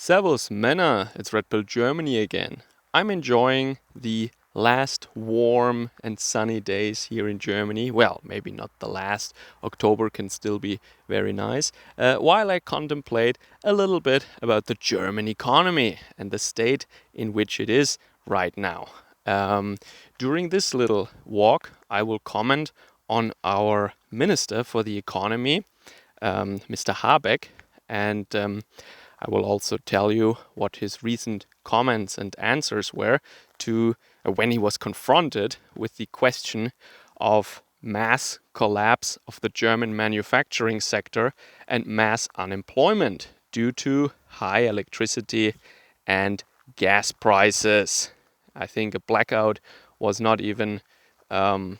Servus Männer, it's Red Pill Germany again. I'm enjoying the last warm and sunny days here in Germany. Well, maybe not the last. October can still be very nice. While I contemplate a little bit about the German economy and the state in which it is right now. During this little walk, I will comment on our Minister for the Economy, Mr. Habeck, and I will also tell you what his recent comments and answers were to when he was confronted with the question of mass collapse of the German manufacturing sector and mass unemployment due to high electricity and gas prices. I think a blackout was not even the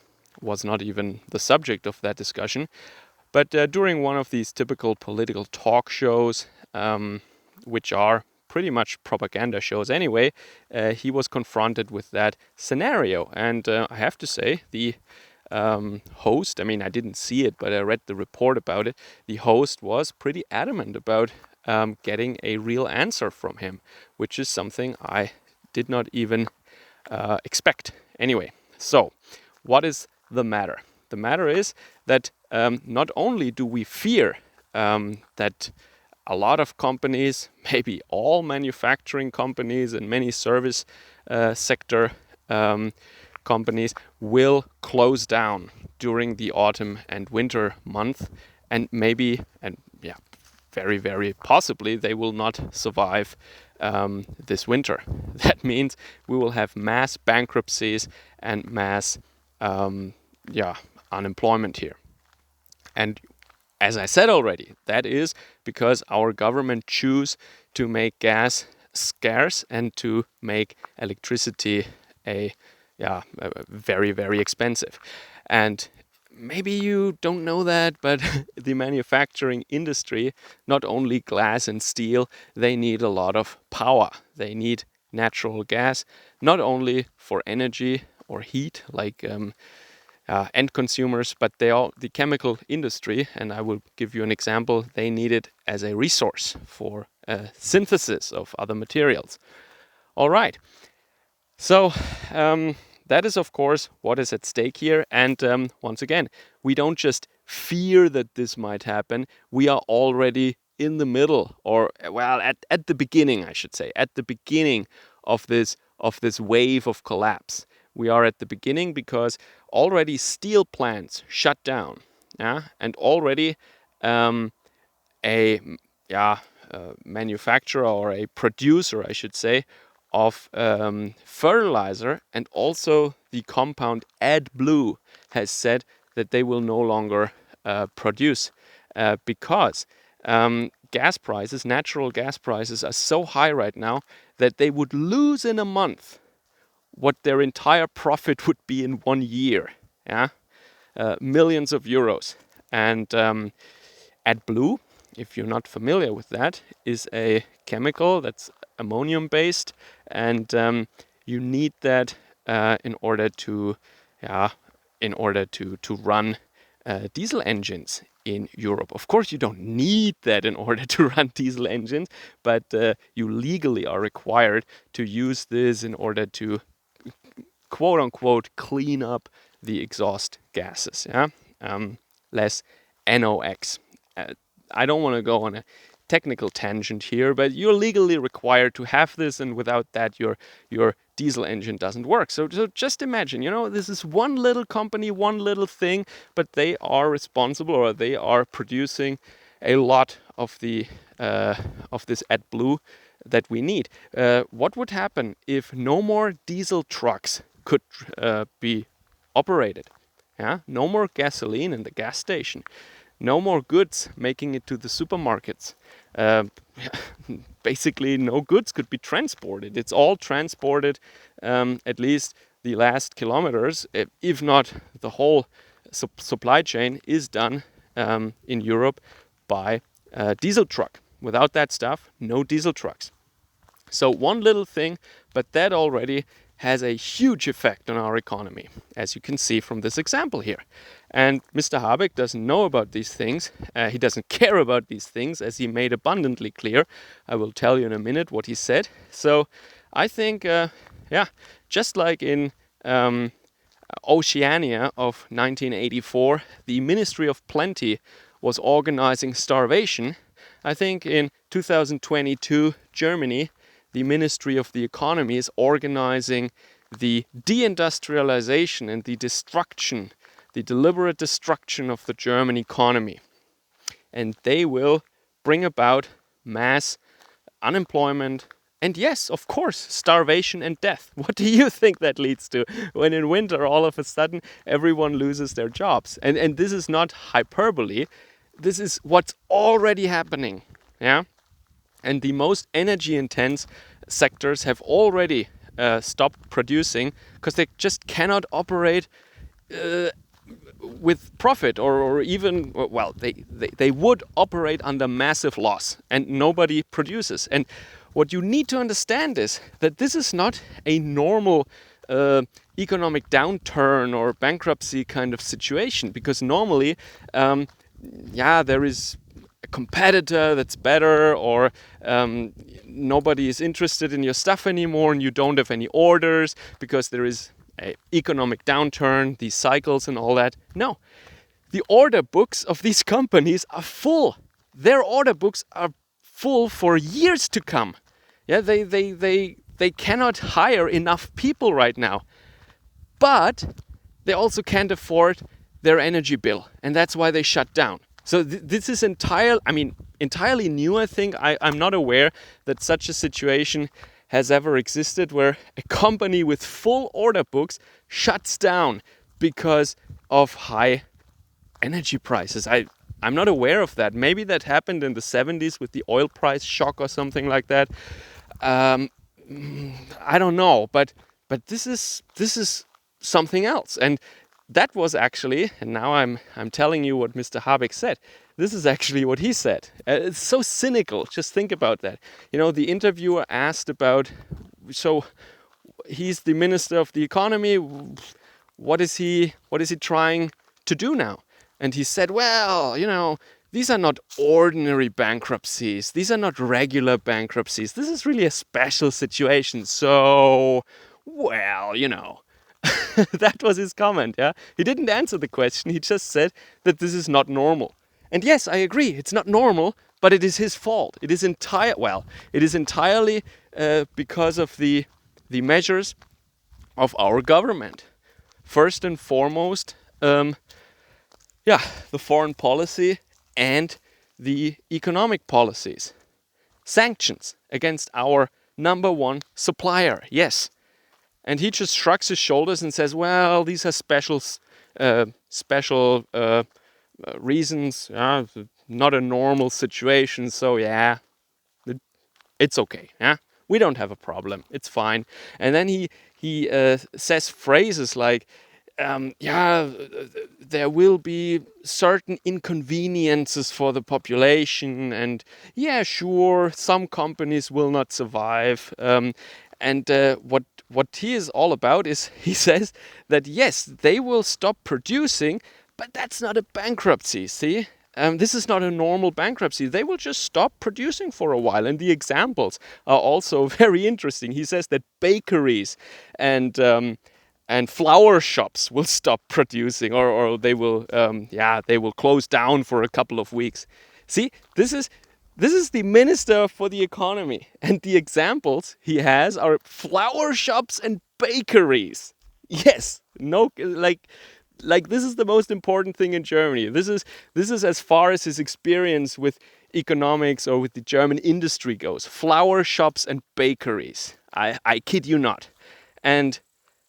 subject of that discussion. But during one of these typical political talk shows, which are pretty much propaganda shows anyway, he was confronted with that scenario. And I have to say, the host, I mean, I didn't see it, but I read the report about it. The host was pretty adamant about getting a real answer from him, which is something I did not even expect. Anyway, so what is the matter? The matter is that not only do we fear that a lot of companies, maybe all manufacturing companies and many service sector companies will close down during the autumn and winter month, and very, very possibly they will not survive this winter. That means we will have mass bankruptcies and mass unemployment here. And as I said already, that is because our government choose to make gas scarce and to make electricity very, very expensive. And maybe you don't know that, but the manufacturing industry, not only glass and steel, they need a lot of power. They need natural gas, not only for energy or heat, like end consumers, but the chemical industry, and I will give you an example, they need it as a resource for synthesis of other materials. All right, so that is of course what is at stake here, and once again, we don't just fear that this might happen, we are already in the middle, or well, at the beginning, I should say, at the beginning of this wave of collapse. We are at the beginning because already steel plants shut down, and already a manufacturer or a producer, I should say, of fertilizer and also the compound AdBlue has said that they will no longer produce because natural gas prices are so high right now that they would lose in a month what their entire profit would be in 1 year, millions of euros. And AdBlue, if you're not familiar with that, is a chemical that's ammonium based, and you need that in order to run diesel engines in Europe. Of course, you don't need that in order to run diesel engines, but you legally are required to use this in order to quote unquote clean up the exhaust gases, less NOx. I don't want to go on a technical tangent here, but you're legally required to have this, and without that your diesel engine doesn't work. So just imagine, this is one little company, one little thing, but they are responsible, or they are producing a lot of the of this AdBlue that we need. What would happen if no more diesel trucks could be operated? No more gasoline in the gas station. No more goods making it to the supermarkets. Basically, no goods could be transported. It's all transported, at least the last kilometers, if not the whole supply chain, is done in Europe by diesel truck. Without that stuff, no diesel trucks. So one little thing, but that already has a huge effect on our economy, as you can see from this example here. And Mr. Habeck doesn't know about these things. He doesn't care about these things, as he made abundantly clear. I will tell you in a minute what he said. So I think, just like in Oceania of 1984, the Ministry of Plenty was organizing starvation. I think in 2022, Germany, the Ministry of the Economy is organizing the de-industrialization and the destruction, the deliberate destruction of the German economy. And they will bring about mass unemployment, and yes, of course, starvation and death. What do you think that leads to when in winter all of a sudden everyone loses their jobs? And this is not hyperbole. This is what's already happening. Yeah? And the most energy intense sectors have already stopped producing because they just cannot operate with profit, or even, well, they would operate under massive loss, and nobody produces. And what you need to understand is that this is not a normal economic downturn or bankruptcy kind of situation, because normally there is a competitor that's better, or nobody is interested in your stuff anymore and you don't have any orders because there is an economic downturn, these cycles and all that. No, the order books of these companies are full. Their order books are full for years to come. Yeah, they cannot hire enough people right now. But they also can't afford their energy bill, and that's why they shut down. So this is entirely new, I think. I'm not aware that such a situation has ever existed where a company with full order books shuts down because of high energy prices. I'm not aware of that. Maybe that happened in the 70s with the oil price shock or something like that. I don't know, but this is something else. And that was actually, and now I'm telling you what Mr. Habeck said. This is actually what he said. It's so cynical. Just think about that. You know, the interviewer asked about, so he's the Minister of the Economy. What is he trying to do now? And he said, well, you know, these are not ordinary bankruptcies. These are not regular bankruptcies. This is really a special situation. So, well, you know. That was his comment, yeah? He didn't answer the question. He just said that this is not normal. And yes, I agree, it's not normal, but it is his fault. It is entirely because of the measures of our government. First and foremost, the foreign policy and the economic policies. Sanctions against our number one supplier, yes. And he just shrugs his shoulders and says, well, these are special reasons, not a normal situation, so yeah, it's okay, yeah? We don't have a problem, it's fine. And then he says phrases like, there will be certain inconveniences for the population, and yeah, sure, some companies will not survive. What he is all about is, he says that yes, they will stop producing, but that's not a bankruptcy, see? This is not a normal bankruptcy. They will just stop producing for a while. And the examples are also very interesting. He says that bakeries and flower shops will stop producing, or they will close down for a couple of weeks. See, this is the Minister for the Economy, and the examples he has are flower shops and bakeries. Yes, no, like this is the most important thing in Germany. This is as far as his experience with economics or with the German industry goes. Flower shops and bakeries. I kid you not. And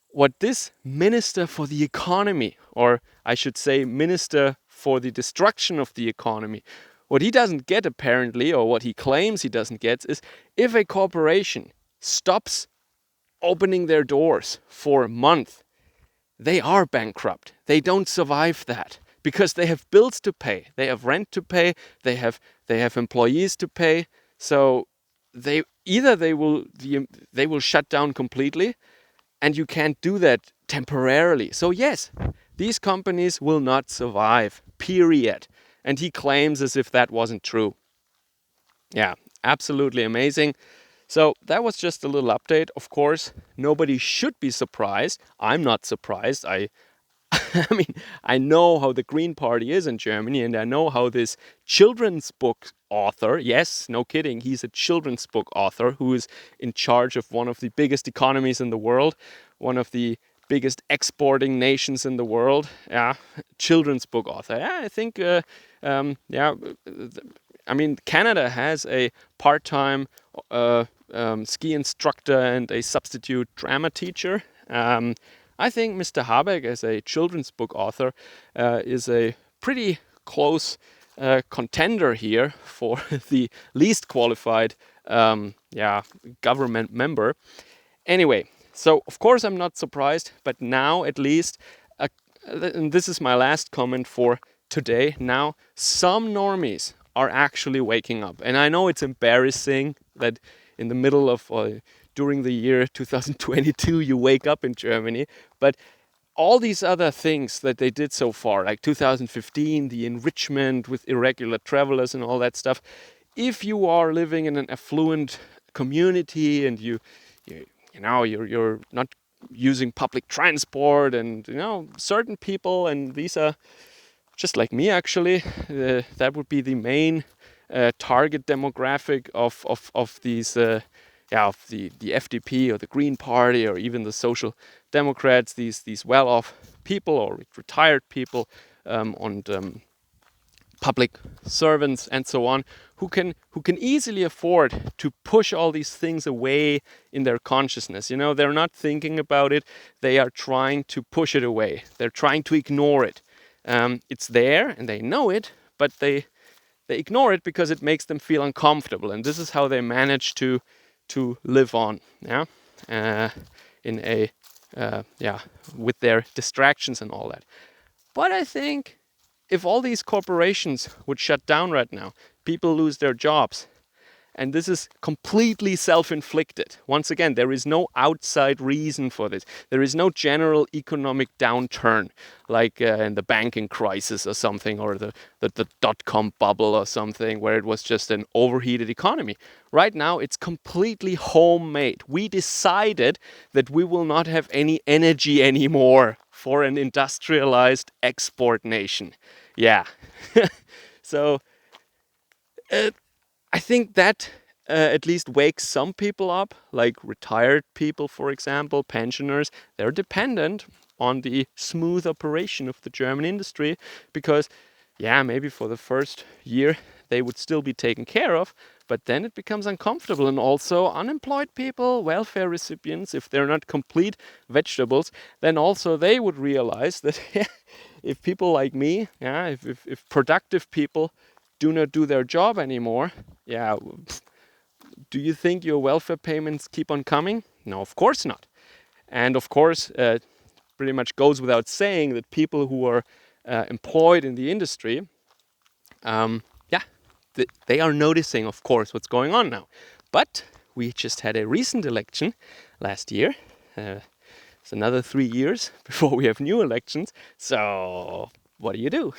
what this Minister for the Economy, or I should say Minister for the Destruction of the Economy, what he doesn't get apparently, or what he claims he doesn't get, is if a corporation stops opening their doors for a month, they are bankrupt. They don't survive that because they have bills to pay, they have rent to pay, they have employees to pay. So they will shut down completely, and you can't do that temporarily. So yes, these companies will not survive, period. And he claims as if that wasn't true. Yeah, absolutely amazing. So that was just a little update. Of course, nobody should be surprised. I'm not surprised. I mean, I know how the Green Party is in Germany, and I know how this children's book author, yes, no kidding, he's a children's book author who is in charge of one of the biggest economies in the world, one of the biggest exporting nations in the world. Yeah, children's book author. Yeah, I think, yeah, I mean, Canada has a part-time ski instructor and a substitute drama teacher. I think Mr. Habeck, as a children's book author, is a pretty close contender here for the least qualified government member. Anyway, so of course I'm not surprised, but now at least, and this is my last comment for today, now some normies are actually waking up. And I know it's embarrassing that in the middle of, during the year 2022, you wake up in Germany, but all these other things that they did so far, like 2015, the enrichment with irregular travelers and all that stuff, if you are living in an affluent community and you're not using public transport, and certain people, and these are just like me actually, that would be the main target demographic of these of the FDP or the Green Party or even the Social Democrats, these well-off people or retired people, and public servants and so on, who can easily afford to push all these things away in their consciousness. They're not thinking about it, they are trying to push it away, they're trying to ignore it. It's there and they know it, but they ignore it because it makes them feel uncomfortable, and this is how they manage to live on, in a with their distractions and all that. But I think if all these corporations would shut down right now, people lose their jobs. And this is completely self-inflicted. Once again, there is no outside reason for this. There is no general economic downturn, like in the banking crisis or something, or the dot-com bubble or something, where it was just an overheated economy. Right now, it's completely homemade. We decided that we will not have any energy anymore for an industrialized export nation. Yeah. So I think that at least wakes some people up, like retired people, for example, pensioners. They're dependent on the smooth operation of the German industry because, maybe for the first year they would still be taken care of, but then it becomes uncomfortable. And also unemployed people, welfare recipients, if they're not complete vegetables, then also they would realize that if people like me, if productive people do not do their job anymore, do you think your welfare payments keep on coming? No, of course not. And of course, pretty much goes without saying that people who are employed in the industry, they are noticing, of course, what's going on now. But we just had a recent election last year. It's another 3 years before we have new elections. So what do?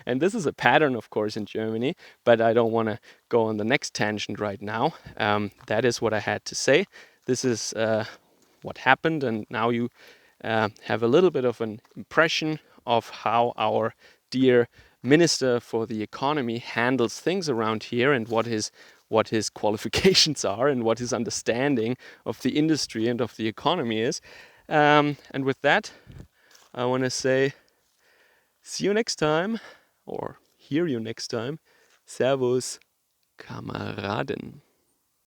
And this is a pattern, of course, in Germany, but I don't want to go on the next tangent right now. That is what I had to say. This is what happened, and now you have a little bit of an impression of how our dear Minister for the Economy handles things around here, and what his qualifications are, and what his understanding of the industry and of the economy is. And with that, I want to say, see you next time, or hear you next time. Servus, Kameraden.